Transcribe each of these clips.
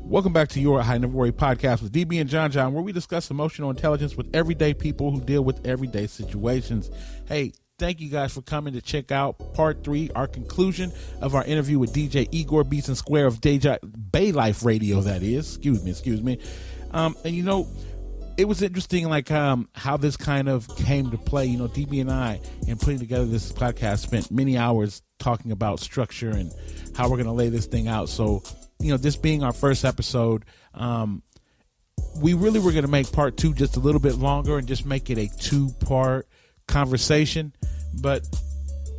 Welcome back to your I Never Worry podcast with DB and John, where we discuss emotional intelligence with everyday people who deal with everyday situations. Hey, thank you guys for coming to check out part 3, our conclusion of our interview with DJ Igor, Beatz and Square of BayLifeRadio, that is. Excuse me. And you know, it was interesting, like how this kind of came to play. You know, DB and I, in putting together this podcast, spent many hours talking about structure and how we're going to lay this thing out. So, you know, this being our first episode, we really were going to make part 2 just a little bit longer and just make it a 2-part conversation. But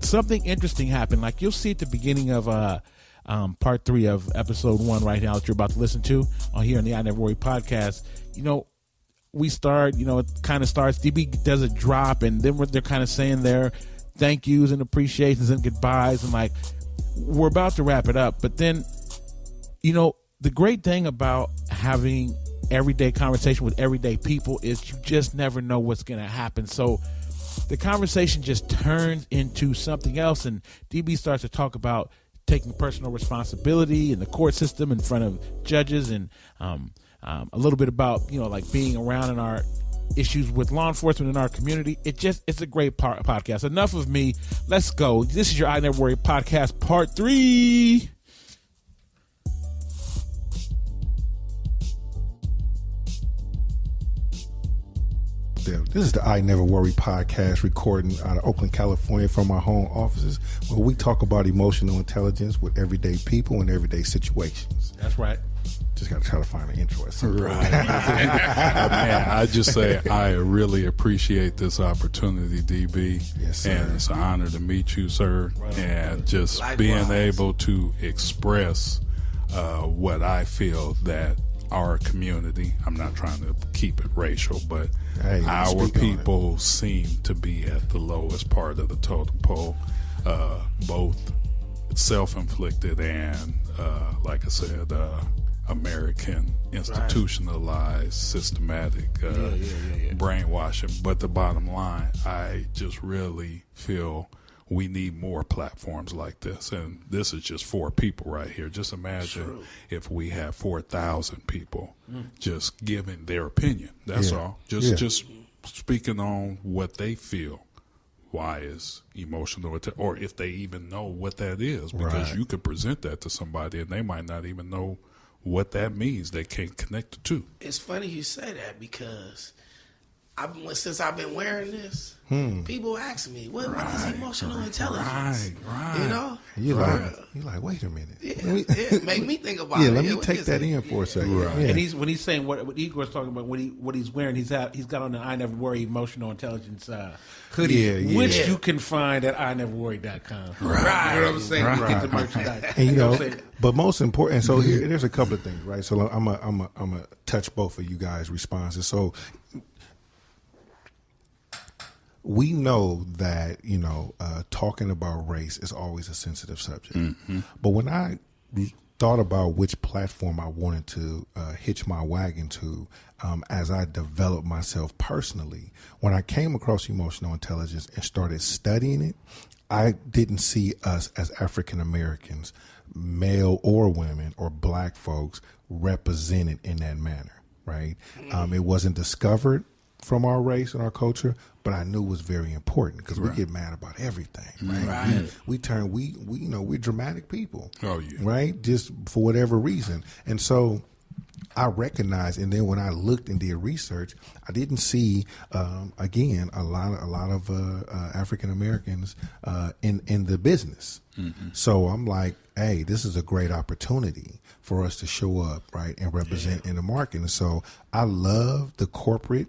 something interesting happened. Like, you'll see at the beginning of part 3 of episode 1 right now that you're about to listen to on here on the I Never Worry podcast. You know, we start, you know, it kind of starts, DB does a drop, and then they're kind of saying their thank yous and appreciations and goodbyes, and like, we're about to wrap it up. But then, you know, the great thing about having everyday conversation with everyday people is you just never know what's going to happen. So the conversation just turns into something else, and DB starts to talk about taking personal responsibility in the court system in front of judges, and a little bit about, you know, like being around in our issues with law enforcement in our community. It's a great podcast. Enough of me. Let's go. This is your I Never Worry podcast, part 3. This is the I Never Worry podcast, recording out of Oakland, California from our home offices, where we talk about emotional intelligence with everyday people and everyday situations. That's right. Just got to try to find an intro. Right. Man, I just say I really appreciate this opportunity, DB. Yes, sir. And it's an honor to meet you, sir. Right. And just likewise, being able to express what I feel that our community, I'm not trying to keep it racial, but our people seem to be at the lowest part of the totem pole, both self-inflicted and, like I said, American institutionalized, systematic brainwashing. But the bottom line, I just really feel we need more platforms like this. And this is just 4 people right here. Just imagine if we have 4,000 people just giving their opinion. That's all. Just speaking on what they feel. Why is emotional, or if they even know what that is, because you could present that to somebody and they might not even know what that means. They can't connect the two. It's funny you say that, because since I've been wearing this, people ask me, what is emotional intelligence? Right. You know? You're like, wait a minute. Yeah, make me think about it. Let me take that in for a second. Right. Yeah. And when he's saying what Igor's talking about, what he's wearing, he's got on the I Never Worry emotional intelligence hoodie, which you can find at ineverworry.com. Right. You know what I'm saying? Right. Get the merchandise. And, you know, but most important, so there's a couple of things, right? So I'm a touch both of you guys' responses. So we know that, you know, talking about race is always a sensitive subject. Mm-hmm. But when I thought about which platform I wanted to hitch my wagon to as I developed myself personally, when I came across emotional intelligence and started studying it, I didn't see us as African Americans, male or women or black folks, represented in that manner, right? It wasn't discovered from our race and our culture, but I knew it was very important, because we get mad about everything, right? We're dramatic people. Oh, yeah. Right? Just for whatever reason. And so I recognized, and then when I looked and did research, I didn't see, again, a lot of African Americans in the business. Mm-hmm. So I'm like, hey, this is a great opportunity for us to show up, right, and represent in the market. And so I love the corporate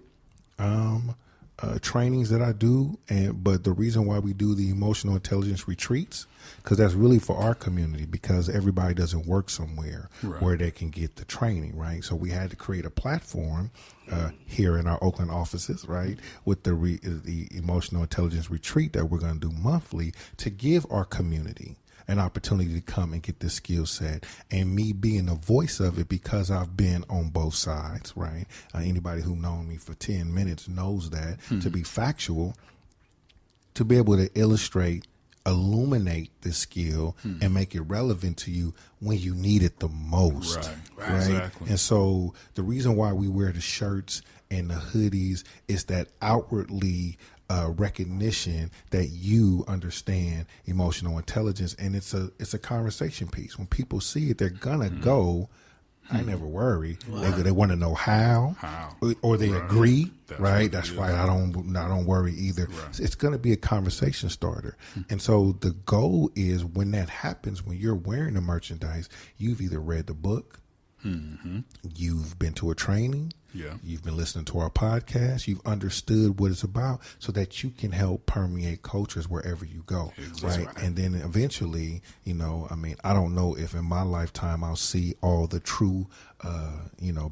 trainings that I do, but the reason why we do the emotional intelligence retreats, because that's really for our community, because everybody doesn't work somewhere where they can get the training, right? So we had to create a platform here in our Oakland offices, right, with the emotional intelligence retreat that we're going to do monthly, to give our community an opportunity to come and get this skill set, and me being the voice of it, because I've been on both sides, right? Anybody who known me for 10 minutes knows that, to be factual, to be able to illustrate, illuminate this skill and make it relevant to you when you need it the most. Right. Exactly. And so the reason why we wear the shirts and the hoodies is that outwardly recognition that you understand emotional intelligence, and it's a conversation piece. When people see it, they're gonna go, I never worry. They want to know how, or they agree. That's right. I don't worry either. Right. It's going to be a conversation starter. And so the goal is, when that happens, when you're wearing the merchandise, you've either read the book, you've been to a training, you've been listening to our podcast, you've understood what it's about, so that you can help permeate cultures wherever you go. Right. And then eventually, I don't know if in my lifetime I'll see all the true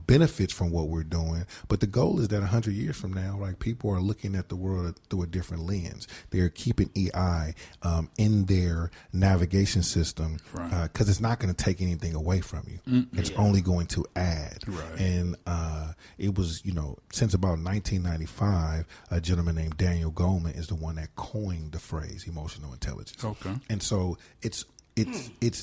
benefits from what we're doing, but the goal is that 100 years from now, like, people are looking at the world through a different lens. They're keeping EI in their navigation system, because it's not going to take anything away from you. It's only going to add. Right. And it was, since about 1995, a gentleman named Daniel Goleman is the one that coined the phrase emotional intelligence. Okay. And so it's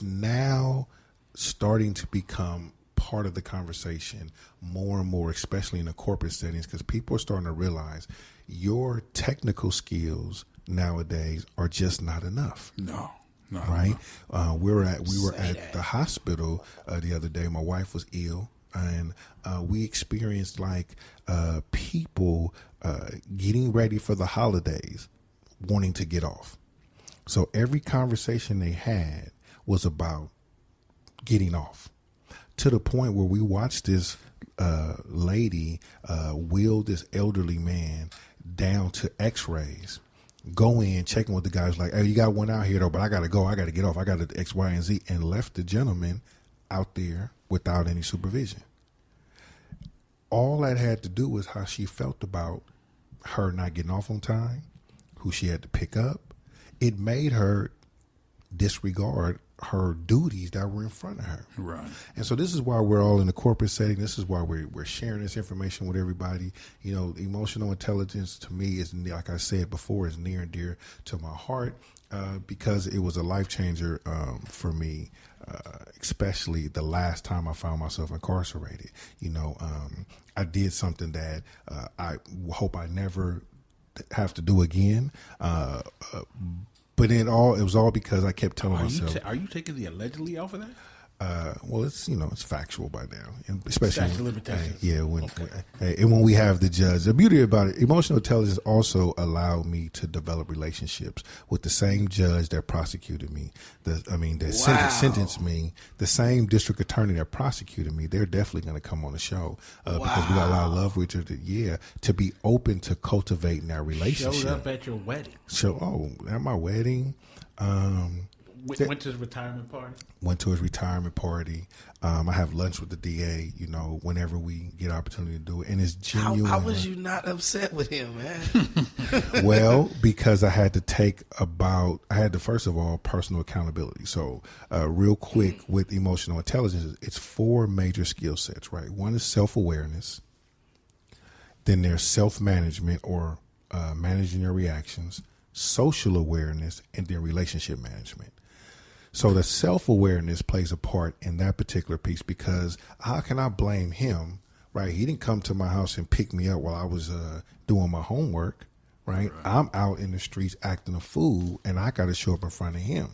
now starting to become part of the conversation more and more, especially in the corporate settings, because people are starting to realize your technical skills nowadays are just not enough. No. Right? We were at the hospital the other day. My wife was ill, and we experienced people getting ready for the holidays, wanting to get off. So every conversation they had was about getting off, to the point where we watched this lady wheel this elderly man down to X-rays, go in, checking with the guys, like, hey, you got one out here though, but I got to go, I got to get off, I got to X, Y, and Z, and left the gentleman out there without any supervision. All that had to do was how she felt about her not getting off on time, who she had to pick up. It made her disregard her duties that were in front of her. Right. And so this is why we're all in the corporate setting. This is why we're sharing this information with everybody. Emotional intelligence, to me, is, like I said before, is near and dear to my heart, because it was a life changer for me, especially the last time I found myself incarcerated. I did something that I hope I never have to do again. But it was all because I kept telling myself. Are you taking the allegedly off of that? Well, it's it's factual by now, and especially limitations. When we have the judge. The beauty about it, emotional intelligence also allowed me to develop relationships with the same judge that prosecuted me. Sentenced me. The same district attorney that prosecuted me. They're definitely going to come on the show because we got a lot of love with each other. To be open to cultivating that relationship. Showed up at your wedding. At my wedding. Went to his retirement party. I have lunch with the DA, whenever we get opportunity to do it. And it's genuine. How was you not upset with him, man? Well, because I had to first of all, personal accountability. So real quick, with emotional intelligence, it's 4 major skill sets, right? One is self-awareness. Then there's self-management, or managing your reactions, social awareness, and then relationship management. So the self-awareness plays a part in that particular piece, because how can I blame him, right? He didn't come to my house and pick me up while I was doing my homework, right? I'm out in the streets acting a fool, and I got to show up in front of him.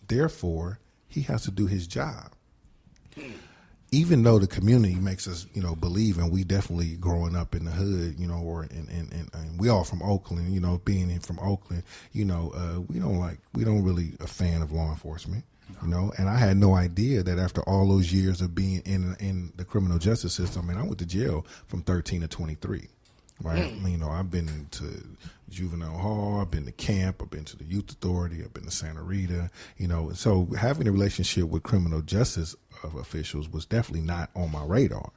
Therefore, he has to do his job. Even though the community makes us, believe, and we definitely growing up in the hood, and we all from Oakland, being from Oakland, we don't really a fan of law enforcement, and I had no idea that after all those years of being in the criminal justice system, I went to jail from 13 to 23. Right. I've been to juvenile hall, I've been to camp, I've been to the youth authority, I've been to Santa Rita, so having a relationship with criminal justice officials was definitely not on my radar.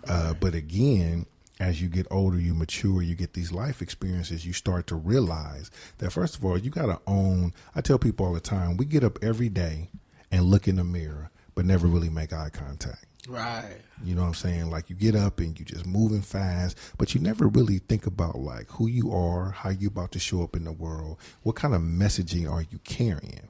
But again, as you get older, you mature, you get these life experiences, you start to realize that, first of all, you got to own. I tell people all the time, we get up every day and look in the mirror, but never really make eye contact. Right. You know what I'm saying? Like, you get up and you just moving fast, but you never really think about who you are, how you about to show up in the world, what kind of messaging are you carrying.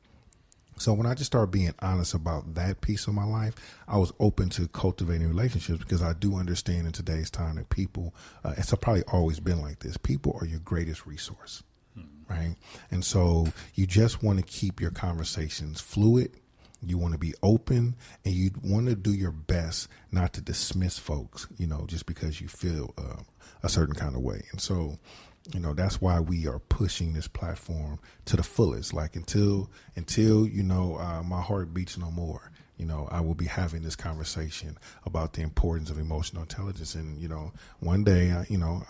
So when I just started being honest about that piece of my life, I was open to cultivating relationships, because I do understand in today's time that people, it's probably always been like this, people are your greatest resource, right? And so you just want to keep your conversations fluid. You want to be open, and you want to do your best not to dismiss folks, just because you feel a certain kind of way. And so, that's why we are pushing this platform to the fullest. Like until my heart beats no more, I will be having this conversation about the importance of emotional intelligence. And, one day,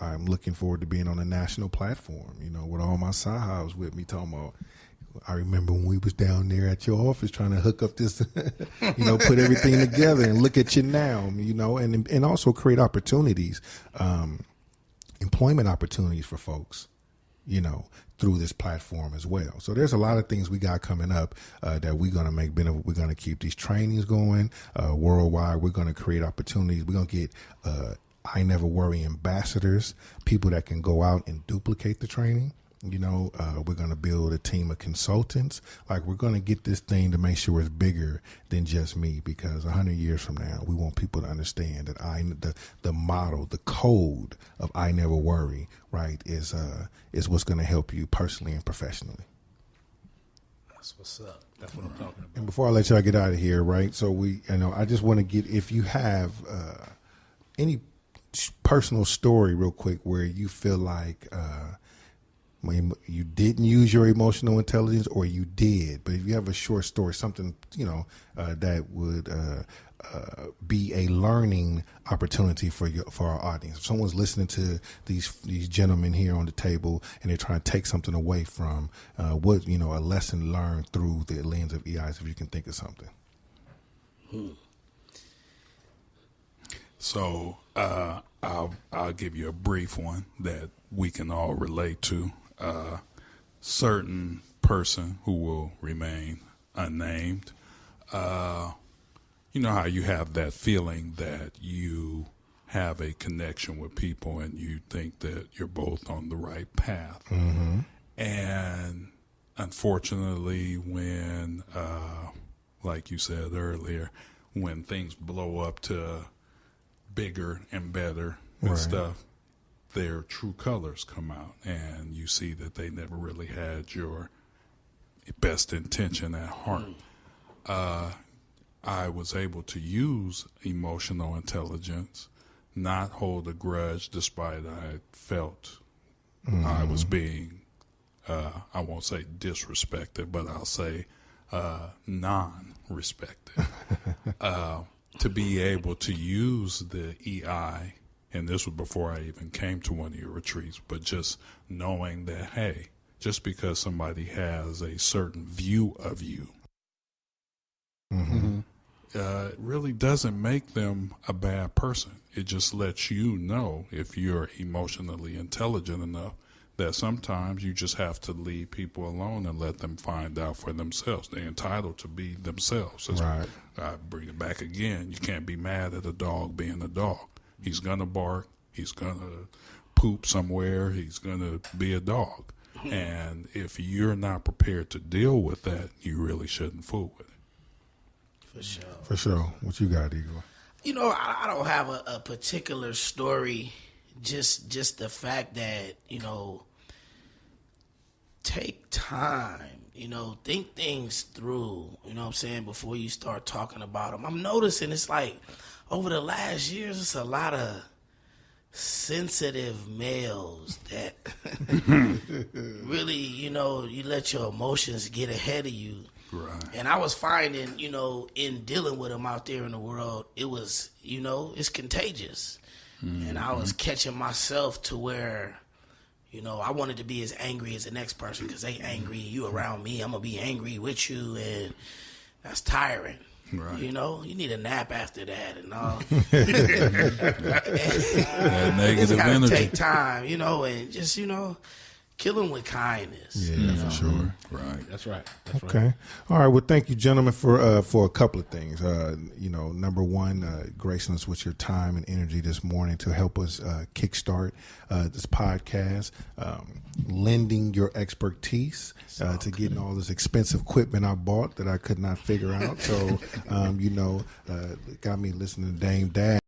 I'm looking forward to being on a national platform, with all my sahibs with me talking about, I remember when we was down there at your office trying to hook up this, put everything together, and look at you now, and also create opportunities, employment opportunities for folks, through this platform as well. So there's a lot of things we got coming up that we're going to make benefit. We're going to keep these trainings going worldwide. We're going to create opportunities. We're going to get I Never Worry ambassadors, people that can go out and duplicate the training. We're going to build a team of consultants. Like, we're going to get this thing to make sure it's bigger than just me, because 100 years from now, we want people to understand that the model, the code of I Never Worry, right, is what's going to help you personally and professionally. That's what's up. That's what I'm talking about. And before I let y'all get out of here, right, so I just want to get, if you have any personal story real quick where you feel like you didn't use your emotional intelligence, or you did, but if you have a short story, something, that would be a learning opportunity for our audience. If someone's listening to these gentlemen here on the table and they're trying to take something away from a lesson learned through the lens of EIs, if you can think of something. So I'll give you a brief one that we can all relate to. Certain person who will remain unnamed. You know how you have that feeling that you have a connection with people and you think that you're both on the right path. Mm-hmm. And unfortunately, when, like you said earlier, when things blow up to bigger and better and stuff, their true colors come out, and you see that they never really had your best intention at heart. I was able to use emotional intelligence, not hold a grudge, despite I felt I was being, I won't say disrespected, but I'll say non-respected. To be able to use the EI, and this was before I even came to one of your retreats, but just knowing that, hey, just because somebody has a certain view of you, it really doesn't make them a bad person. It just lets you know, if you're emotionally intelligent enough, that sometimes you just have to leave people alone and let them find out for themselves. They're entitled to be themselves. Right. I bring it back again. You can't be mad at a dog being a dog. He's going to bark. He's going to poop somewhere. He's going to be a dog. And if you're not prepared to deal with that, you really shouldn't fool with it. For sure. For sure. What you got, Igor? I don't have a particular story. Just the fact that, take time, think things through, what I'm saying, before you start talking about them. I'm noticing it's like over the last years, it's a lot of sensitive males that really, you let your emotions get ahead of you. Right. And I was finding, in dealing with them out there in the world, it was, it's contagious. Mm-hmm. And I was catching myself to where, I wanted to be as angry as the next person because they angry. You around me, I'm going to be angry with you. And that's tiring. Right. You need a nap after that and all. That negative energy. Take time, and just, kill him with kindness. Yeah, for sure. Right. That's right. That's Okay. right. All right. Well, thank you, gentlemen, for a couple of things. Number one, gracing us with your time and energy this morning to help us kickstart this podcast, lending your expertise to getting all this expensive equipment I bought that I could not figure out. So, got me listening to Dame Dad.